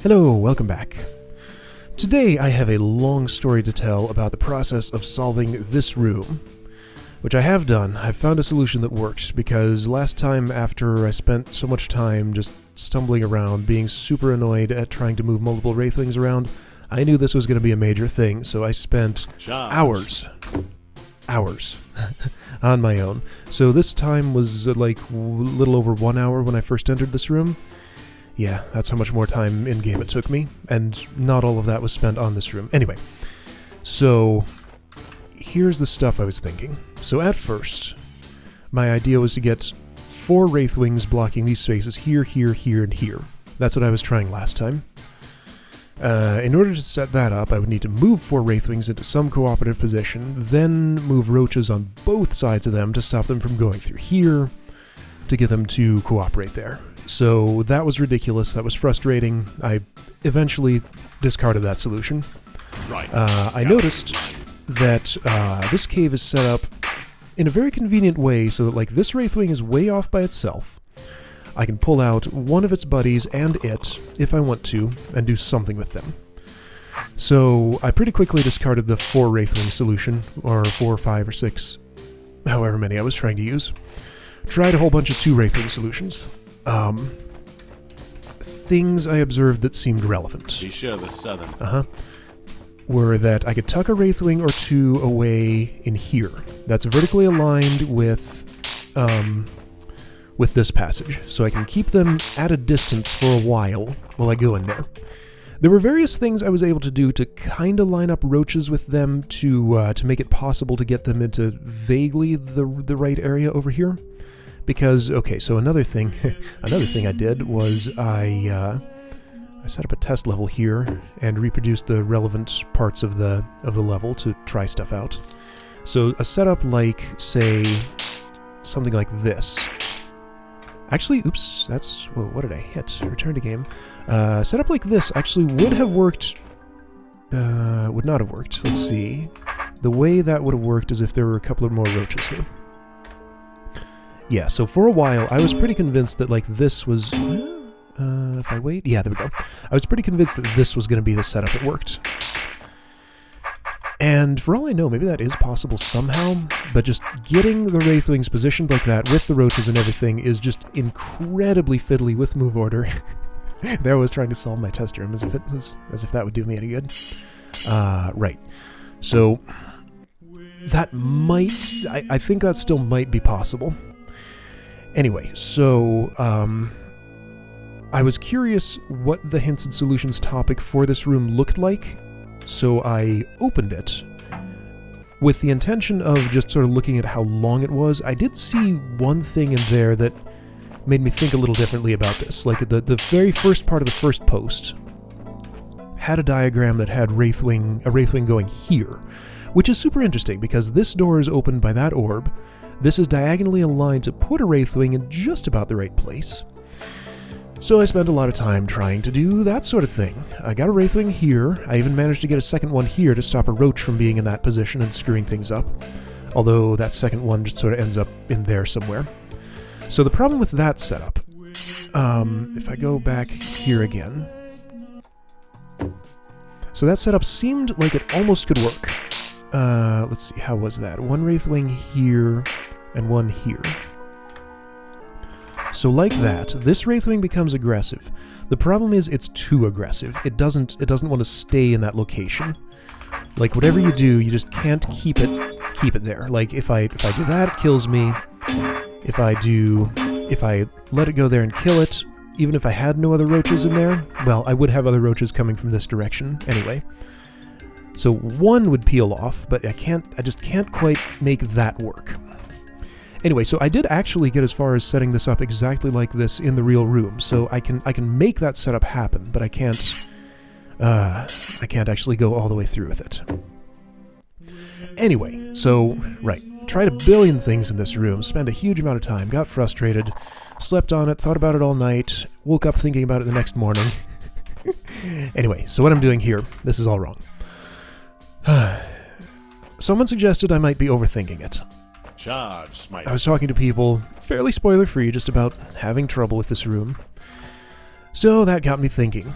Hello, welcome back. Today I have a long story to tell about the process of solving this room, which I have done. I've found a solution that works, because last time after I spent so much time just stumbling around, being super annoyed at trying to move multiple Wraithlings around, I knew this was going to be a major thing, so I spent hours on my own. So this time was like a little over 1 hour when I first entered this room. Yeah, that's how much more time in-game it took me, and not all of that was spent on this room. Anyway, so here's the stuff I was thinking. So at first, my idea was to get 4 Wraithwings blocking these spaces here, here, here, and here. That's what I was trying last time. In order to set that up, I would need to move 4 Wraithwings into some cooperative position, then move roaches on both sides of them to stop them from going through here, to get them to cooperate there. So that was ridiculous, that was frustrating. I eventually discarded that solution. Right. I noticed that this cave is set up in a very convenient way so that, like, this Wraithwing is way off by itself. I can pull out one of its buddies and it, if I want to, and do something with them. So I pretty quickly discarded the 4 Wraithwing solution, or 4, 5, or 6, however many I was trying to use. Tried a whole bunch of 2 Wraithwing solutions. Things I observed that seemed relevant. Be sure the southern. Were that I could tuck a Wraithwing or 2 away in here. That's vertically aligned with this passage, so I can keep them at a distance for a while I go in there. There were various things I was able to do to kind of line up roaches with them to make it possible to get them into vaguely the right area over here. Because, okay, so another thing I did was I set up a test level here and reproduced the relevant parts of the level to try stuff out. So a setup like, say, something like this. Actually, oops, that's, whoa, what did I hit? Return to game. Setup like this actually would have worked, would not have worked. Let's see. The way that would have worked is if there were a couple of more roaches here. Yeah, so for a while, I was pretty convinced that, like, this was... if I wait... Yeah, there we go. I was pretty convinced that this was going to be the setup that worked. And for all I know, maybe that is possible somehow, but just getting the Wraithwings positioned like that, with the roaches and everything, is just incredibly fiddly with move order. There I was trying to solve my test room, as if that would do me any good. Right. So... that might... I think that still might be possible. Anyway, so, I was curious what the Hints and Solutions topic for this room looked like, so I opened it with the intention of just sort of looking at how long it was. I did see one thing in there that made me think a little differently about this. Like, the very first part of the first post had a diagram that had a Wraithwing going here, which is super interesting, because this door is opened by that orb. This is diagonally aligned to put a Wraithwing in just about the right place. So I spent a lot of time trying to do that sort of thing. I got a Wraithwing here. I even managed to get a second one here to stop a roach from being in that position and screwing things up. Although that second one just sort of ends up in there somewhere. So the problem with that setup, if I go back here again. So that setup seemed like it almost could work. Let's see, how was that? One Wraithwing here, and one here. So like that, this Wraithwing becomes aggressive. The problem is it's too aggressive. It doesn't want to stay in that location. Like, whatever you do, you just can't keep it there. Like, if I do that, it kills me. If I let it go there and kill it, even if I had no other roaches in there, well, I would have other roaches coming from this direction anyway. So one would peel off, but I just can't quite make that work. Anyway, so I did actually get as far as setting this up exactly like this in the real room, so I can make that setup happen, but I can't actually go all the way through with it. Anyway, so, right, tried a billion things in this room, spent a huge amount of time, got frustrated, slept on it, thought about it all night, woke up thinking about it the next morning. Anyway, so what I'm doing here, this is all wrong. Someone suggested I might be overthinking it. Charge, Smite. I was talking to people, fairly spoiler-free, just about having trouble with this room. So that got me thinking,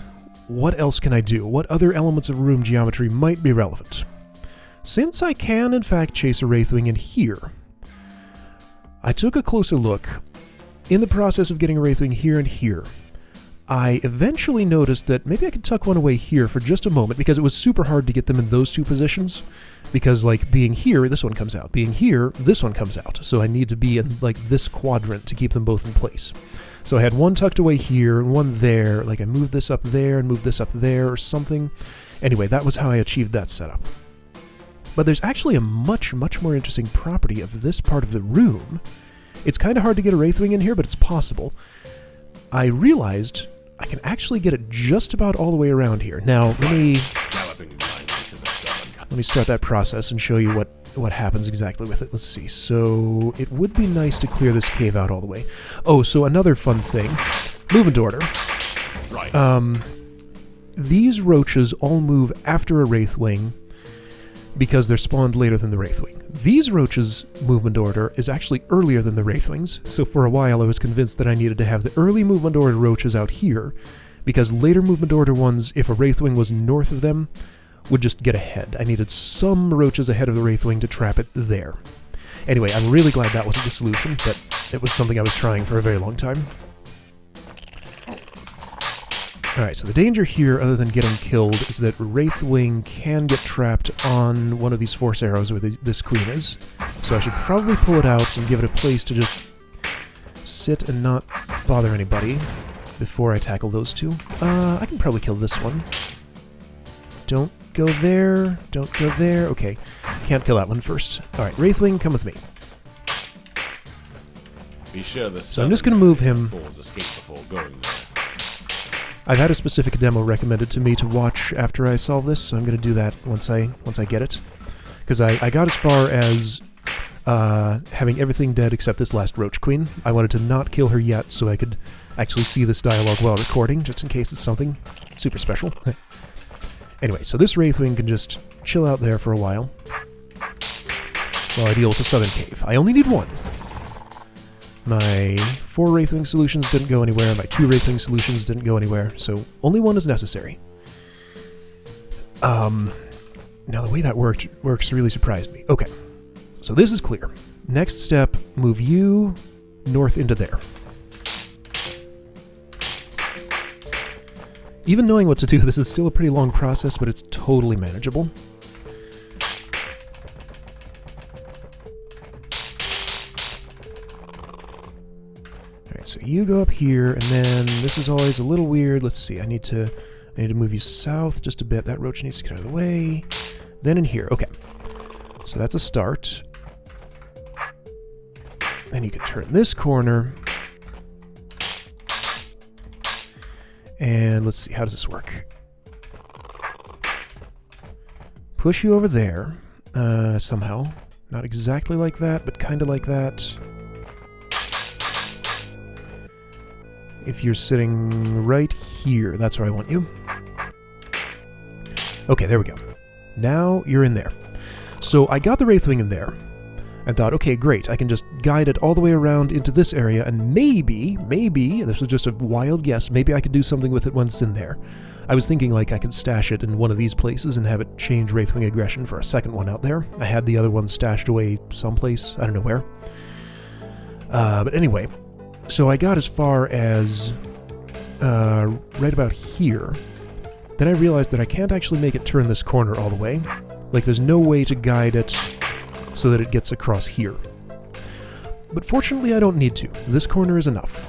what else can I do? What other elements of room geometry might be relevant? Since I can, in fact, chase a Wraithwing in here, I took a closer look. In the process of getting a Wraithwing here and here, I eventually noticed that maybe I could tuck one away here for just a moment, because it was super hard to get them in those two positions. Because, like, being here, this one comes out. Being here, this one comes out. So I need to be in, like, this quadrant to keep them both in place. So I had one tucked away here and one there. Like, I moved this up there and moved this up there or something. Anyway, that was how I achieved that setup. But there's actually a much, much more interesting property of this part of the room. It's kind of hard to get a Wraithwing in here, but it's possible. I realized I can actually get it just about all the way around here. Now, let me start that process and show you what happens exactly with it. Let's see. So it would be nice to clear this cave out all the way. Oh, so another fun thing. Movement order. Right. These roaches all move after a Wraithwing because they're spawned later than the Wraithwing. These roaches' movement order is actually earlier than the Wraithwings, so for a while I was convinced that I needed to have the early movement order roaches out here, because later movement order ones, if a Wraithwing was north of them, would just get ahead. I needed some roaches ahead of the Wraithwing to trap it there. Anyway, I'm really glad that wasn't the solution, but it was something I was trying for a very long time. Alright, so the danger here, other than getting killed, is that Wraithwing can get trapped on one of these force arrows where this queen is. So I should probably pull it out and give it a place to just sit and not bother anybody before I tackle those two. I can probably kill this one. Don't go there. Don't go there. Okay, can't kill that one first. Alright, Wraithwing, come with me. Be sure the So I'm just going to move him. escape before going there. I've had a specific demo recommended to me to watch after I solve this, so I'm going to do that once I get it. Because I got as far as having everything dead except this last Roach Queen. I wanted to not kill her yet so I could actually see this dialogue while recording, just in case it's something super special. Anyway, so this Wraithwing can just chill out there for a while I deal with the southern cave. I only need one. My 4 Wraithwing solutions didn't go anywhere, my 2 Wraithwing solutions didn't go anywhere, so only one is necessary. Now the way that works really surprised me. Okay, so this is clear. Next step, move you north into there. Even knowing what to do, this is still a pretty long process, but it's totally manageable. So you go up here, and then this is always a little weird. Let's see, I need to move you south just a bit. That roach needs to get out of the way. Then in here, okay. So that's a start. Then you can turn this corner. And let's see, how does this work? Push you over there, somehow. Not exactly like that, but kind of like that. If you're sitting right here, that's where I want you. Okay, there we go. Now you're in there. So I got the Wraithwing in there and thought, okay, great, I can just guide it all the way around into this area, and maybe, this was just a wild guess, maybe I could do something with it once in there. I was thinking like I could stash it in one of these places and have it change Wraithwing aggression for a second one out there. I had the other one stashed away someplace, I don't know where. But anyway, so I got as far as right about here. Then I realized that I can't actually make it turn this corner all the way. Like, there's no way to guide it so that it gets across here. But fortunately, I don't need to. This corner is enough.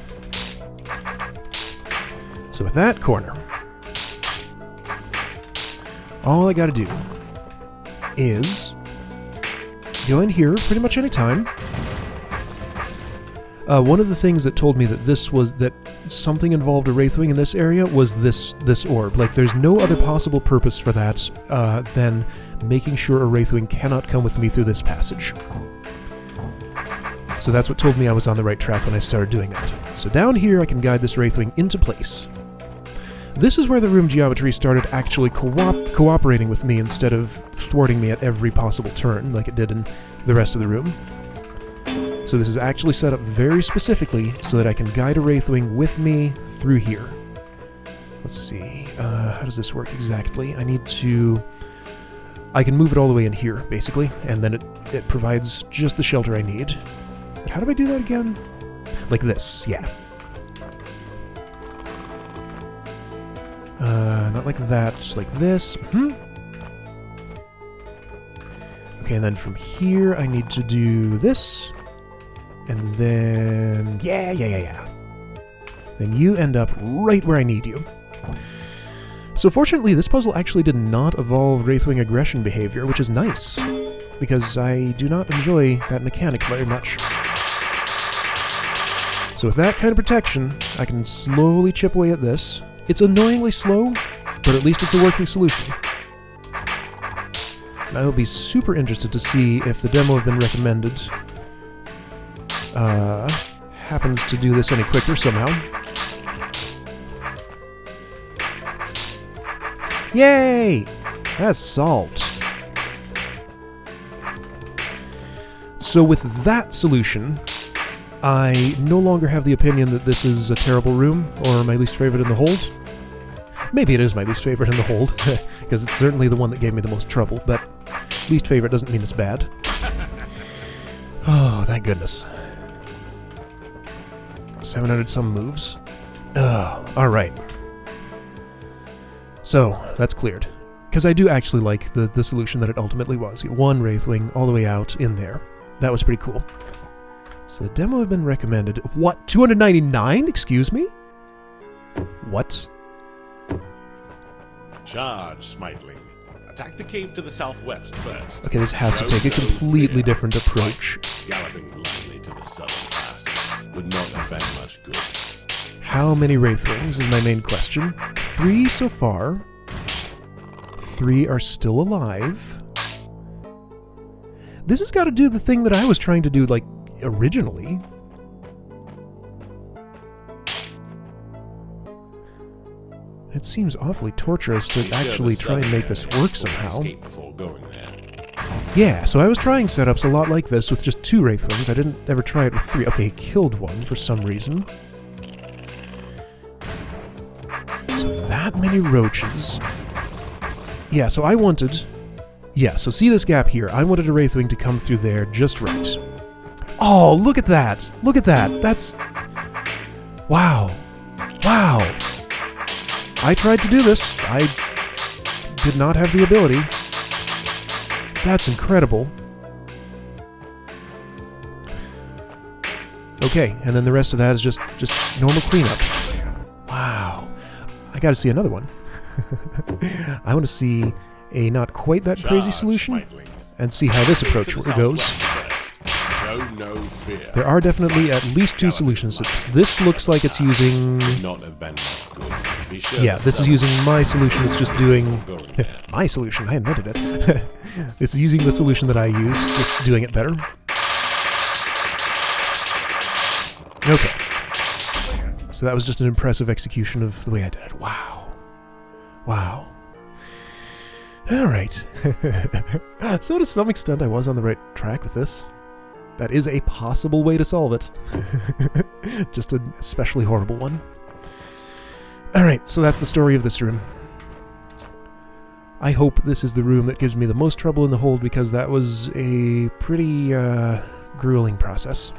So with that corner, all I gotta do is go in here pretty much any time. One of the things that told me that that something involved a Wraithwing in this area was this orb. Like, there's no other possible purpose for that than making sure a Wraithwing cannot come with me through this passage. So that's what told me I was on the right track when I started doing that. So down here I can guide this Wraithwing into place. This is where the room geometry started actually cooperating with me instead of thwarting me at every possible turn like it did in the rest of the room. So this is actually set up very specifically so that I can guide a Wraithwing with me through here. Let's see. How does this work exactly? I can move it all the way in here, basically, and then it provides just the shelter I need. But how do I do that again? Like this, yeah. Not like that, just like this. Okay, and then from here I need to do this. And then... Yeah. Then you end up right where I need you. So fortunately, this puzzle actually did not evolve Wraithwing aggression behavior, which is nice, because I do not enjoy that mechanic very much. So with that kind of protection, I can slowly chip away at this. It's annoyingly slow, but at least it's a working solution. And I will be super interested to see if the demo I've been recommended happens to do this any quicker somehow. Yay! That's solved. So with that solution, I no longer have the opinion that this is a terrible room, or my least favorite in the hold. Maybe it is my least favorite in the hold, because it's certainly the one that gave me the most trouble, but least favorite doesn't mean it's bad. Oh, thank goodness. 700 some moves. Alright. So, that's cleared. Because I do actually like the solution that it ultimately was. One Wraithwing all the way out in there. That was pretty cool. So the demo had been recommended. What? 299? Excuse me? What? Charge, Smitling. Attack the cave to the southwest first. Okay, this has to take a completely different approach. Galloping blindly to the southern pass would not have been much good. How many Wraithwings is my main question. 3 so far. 3 are still alive. This has got to do the thing that I was trying to do, like, originally. It seems awfully torturous to actually try and make this work somehow. Yeah, so I was trying setups a lot like this with just 2 Wraithwings. I didn't ever try it with 3. Okay, he killed one for some reason. So that many roaches. Yeah, so I wanted... Yeah, so see this gap here. I wanted a Wraithwing to come through there just right. Oh, look at that! Look at that! That's... Wow. Wow. I tried to do this. I did not have the ability. That's incredible. Okay, and then the rest of that is just normal cleanup. Wow. I gotta see another one. I want to see a not quite that crazy solution and see how this approach goes. There are definitely at least 2 solutions to this. This looks like it's using... Yeah, this is using my solution. It's just doing... My solution, I invented it. It's using the solution that I used, just doing it better. Okay. So that was just an impressive execution of the way I did it. Wow. Wow. Alright. So to some extent I was on the right track with this. That is a possible way to solve it. Just an especially horrible one. Alright, so that's the story of this room. I hope this is the room that gives me the most trouble in the hold, because that was a pretty grueling process.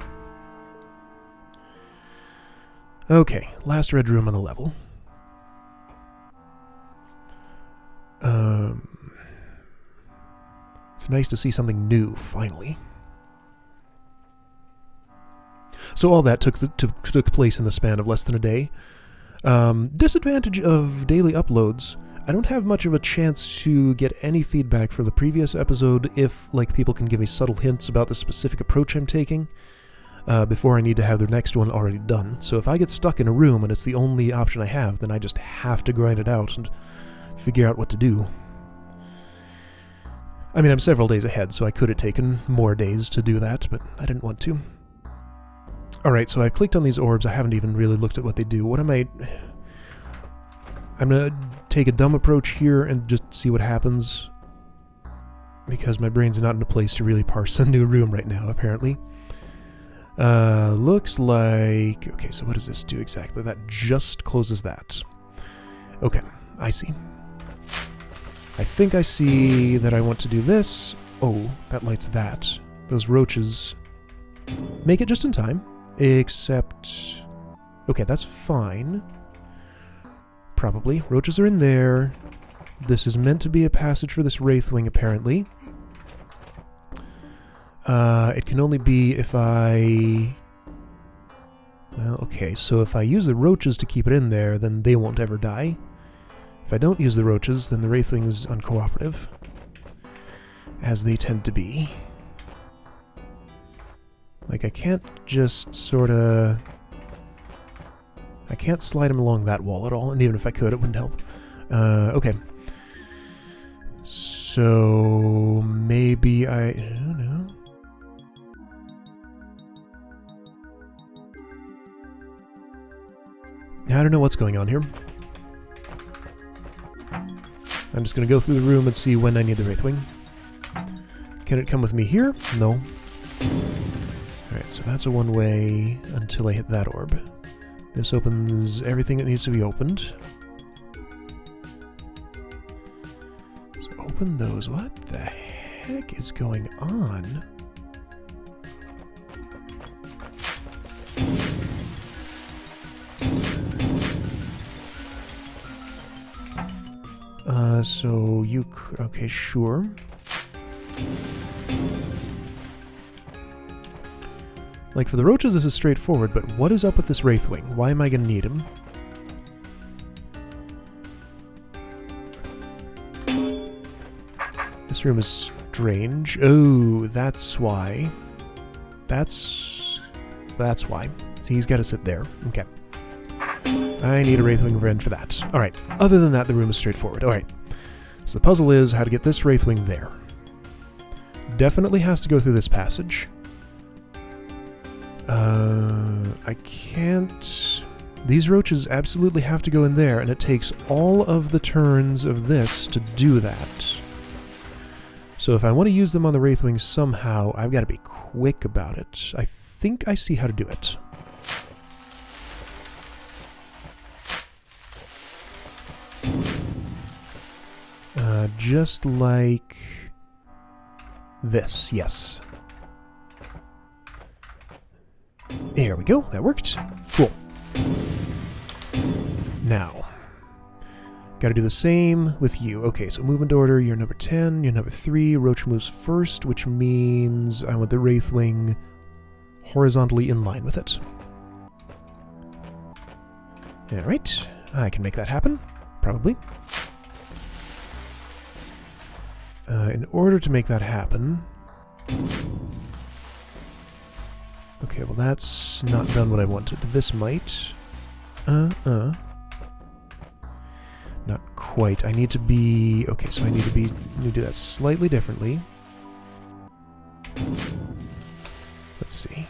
Okay, last red room on the level. It's nice to see something new, finally. So all that took place in the span of less than a day. Disadvantage of daily uploads. I don't have much of a chance to get any feedback for the previous episode if, like, people can give me subtle hints about the specific approach I'm taking before I need to have the next one already done. So if I get stuck in a room and it's the only option I have, then I just have to grind it out and figure out what to do. I mean, I'm several days ahead, so I could have taken more days to do that, but I didn't want to. Alright, so I clicked on these orbs. I haven't even really looked at what they do. What am I... I'm going to take a dumb approach here and just see what happens, because my brain's not in a place to really parse a new room right now, apparently. Looks like... Okay, so what does this do exactly? That just closes that. Okay, I see. I think I see that I want to do this. Oh, that lights that. Those roaches make it just in time, except... Okay, that's fine. Probably. Roaches are in there. This is meant to be a passage for this Wraithwing, apparently. It can only be if I... Well, okay, so if I use the roaches to keep it in there, then they won't ever die. If I don't use the roaches, then the Wraithwing is uncooperative. As they tend to be. Like, I can't just sorta... I can't slide him along that wall at all, and even if I could, it wouldn't help. Okay. So... maybe I don't know. I don't know what's going on here. I'm just going to go through the room and see when I need the Wraithwing. Can it come with me here? No. Alright, so that's a one-way until I hit that orb. This opens everything that needs to be opened. So open those. What the heck is going on? So you... okay, sure. Like, for the roaches, this is straightforward, but what is up with this Wraithwing? Why am I going to need him? This room is strange. Oh, that's why. That's why. See, he's got to sit there. Okay. I need a Wraithwing friend for that. Alright. Other than that, the room is straightforward. Alright. So the puzzle is how to get this Wraithwing there. Definitely has to go through this passage. I can't... These roaches absolutely have to go in there, and it takes all of the turns of this to do that. So if I want to use them on the Wraithwing somehow, I've got to be quick about it. I think I see how to do it. Just like this, yes. There we go, that worked. Cool. Now, gotta do the same with you. Okay, so movement order, you're number 10, you're number 3, Roach moves first, which means I want the Wraithwing horizontally in line with it. Alright, I can make that happen, probably. In order to make that happen... Okay, well that's not done what I wanted. This might... Not quite. I need to be... Okay, so I need to do that slightly differently. Let's see.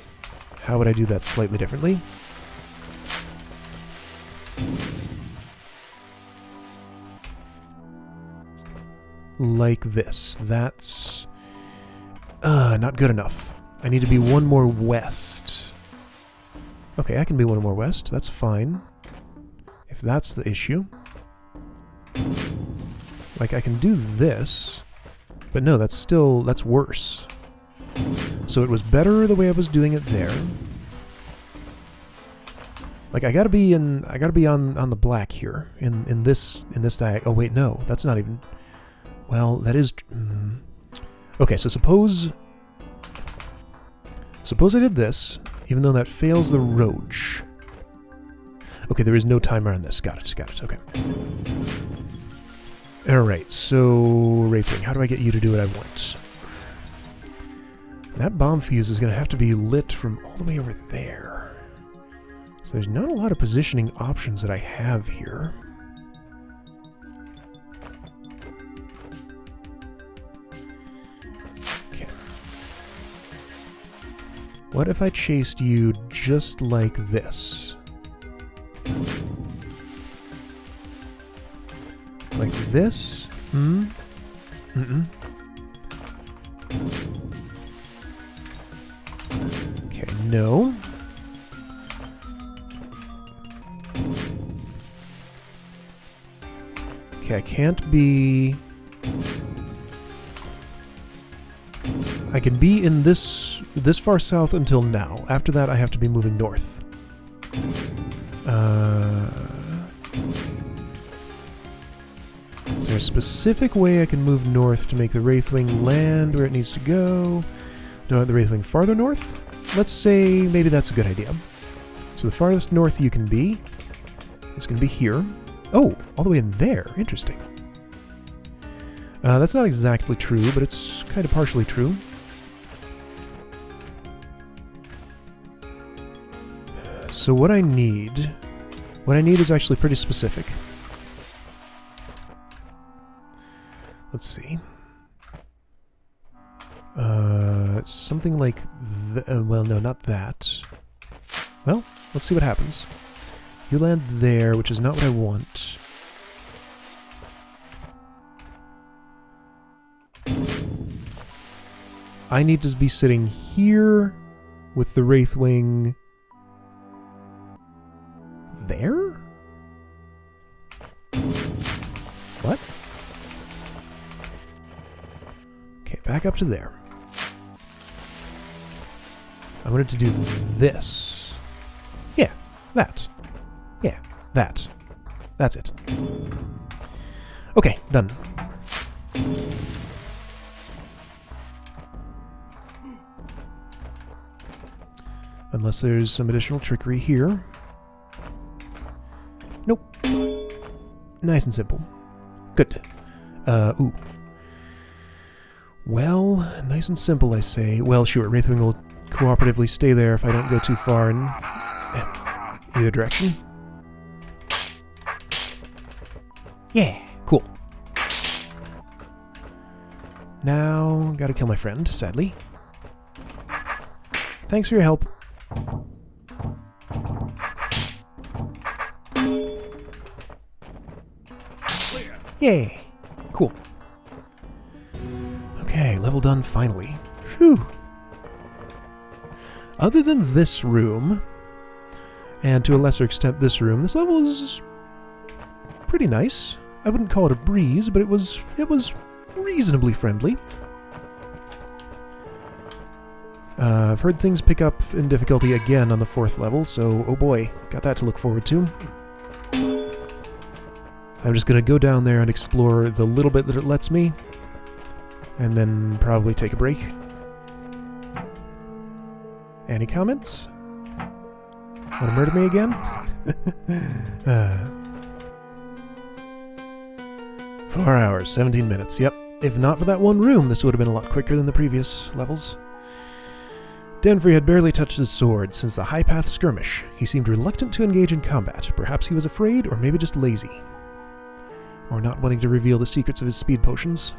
How would I do that slightly differently? Like this. That's... not good enough. I need to be one more west. Okay, I can be one more west. That's fine. If that's the issue. Like, I can do this. But no, that's still... that's worse. So it was better the way I was doing it there. Like, I gotta be on the black here. In this diag... Oh, wait, no. That's not even... Well, that is... Okay, so suppose I did this, even though that fails the roach. Okay, there is no timer on this. Got it, okay. Alright, so... Wraithwing, how do I get you to do what I want? That bomb fuse is going to have to be lit from all the way over there. So there's not a lot of positioning options that I have here. What if I chased you just like this? Like this? Okay, no. Okay, I can't be... I can be in this far south until now. After that, I have to be moving north. Is there a specific way I can move north to make the Wraithwing land where it needs to go? Do I want the Wraithwing farther north? Let's say maybe that's a good idea. So the farthest north you can be is going to be here. Oh, all the way in there. Interesting. That's not exactly true, but it's kind of partially true. So what I need is actually pretty specific. Let's see. Something like... well, no, not that. Well, let's see what happens. You land there, which is not what I want. I need to be sitting here with the Wraithwing there? What? Okay, back up to there. I wanted to do this. Yeah, that. Yeah, that. That's it. Okay, done. Unless there's some additional trickery here. Nope. Nice and simple. Good. Ooh. Well, nice and simple, I say. Well, sure, Wraithwing will cooperatively stay there if I don't go too far in either direction. Yeah, cool. Now, gotta kill my friend, sadly. Thanks for your help. Yay! Cool. Okay, level done finally. Phew. Other than this room, and to a lesser extent this room, this level is pretty nice. I wouldn't call it a breeze, but it was reasonably friendly. I've heard things pick up in difficulty again on the 4th level, so oh boy, got that to look forward to. I'm just going to go down there and explore the little bit that it lets me, and then probably take a break. Any comments? Want to murder me again? 4 hours, 17 minutes, yep. If not for that one room, this would have been a lot quicker than the previous levels. Denfrey had barely touched his sword since the High Path skirmish. He seemed reluctant to engage in combat. Perhaps he was afraid, or maybe just lazy. Or not wanting to reveal the secrets of his speed potions.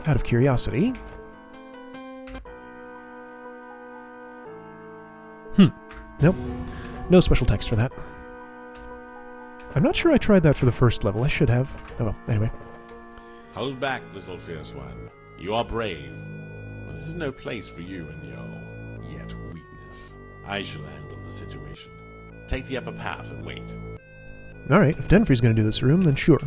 Out of curiosity... Nope. No special text for that. I'm not sure I tried that for the first level. I should have. Oh well, anyway. Hold back, little fierce one. You are brave, but this is no place for you and your yet weakness. I shall handle the situation. Take the upper path and wait. Alright, if Denfrey's going to do this room, then sure.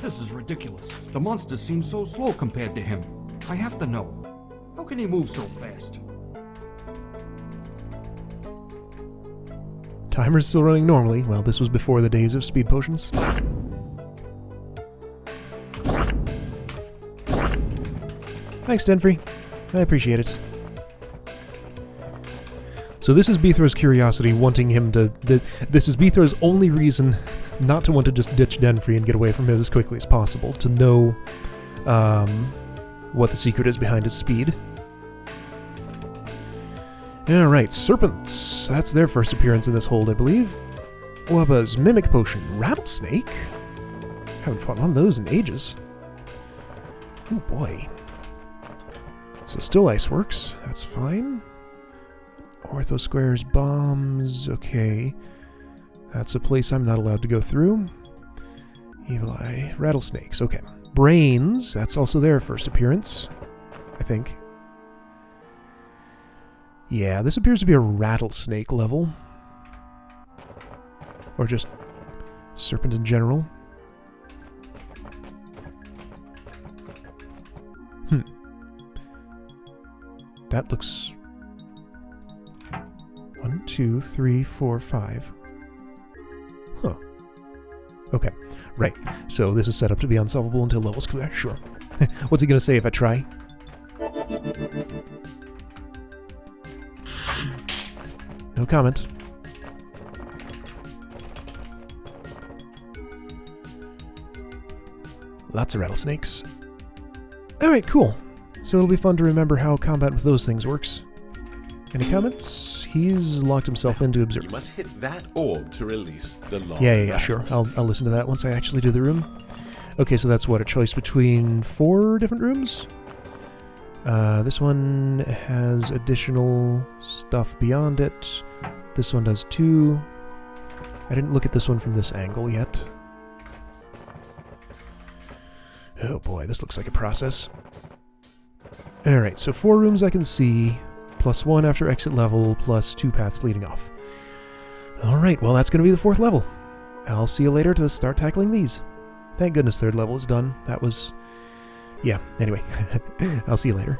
This is ridiculous. The monster seems so slow compared to him. I have to know. How can he move so fast? Timer's still running normally. Well, this was before the days of speed potions. Thanks, Denfrey. I appreciate it. So this is Beethro's curiosity, wanting him to... This is Beethro's only reason not to want to just ditch Denfrey and get away from him as quickly as possible, to know what the secret is behind his speed. Alright, serpents. That's their first appearance in this hold, I believe. Wubba's Mimic Potion. Rattlesnake? Haven't fought one of those in ages. Oh boy. So still ice works. That's fine. Ortho Squares, bombs. Okay. That's a place I'm not allowed to go through. Evil Eye. Rattlesnakes. Okay. Brains. That's also their first appearance, I think. Yeah, this appears to be a rattlesnake level. Or just serpent in general. That looks... 1, 2, 3, 4, 5. Huh. Okay, right. So this is set up to be unsolvable until levels clear. Sure. What's he gonna say if I try? No comment. Lots of rattlesnakes. Alright, cool. So it'll be fun to remember how combat with those things works. Any comments? He's locked himself into observe. You must hit that orb to release the long Yeah, sure. I'll listen to that once I actually do the room. Okay, so that's what, a choice between 4 different rooms? This one has additional stuff beyond it. This one does 2. I didn't look at this one from this angle yet. Oh boy, this looks like a process. Alright, so 4 rooms I can see, plus 1 after exit level, plus 2 paths leading off. Alright, well that's going to be the 4th level. I'll see you later to start tackling these. Thank goodness 3rd level is done. That was... yeah, anyway. I'll see you later.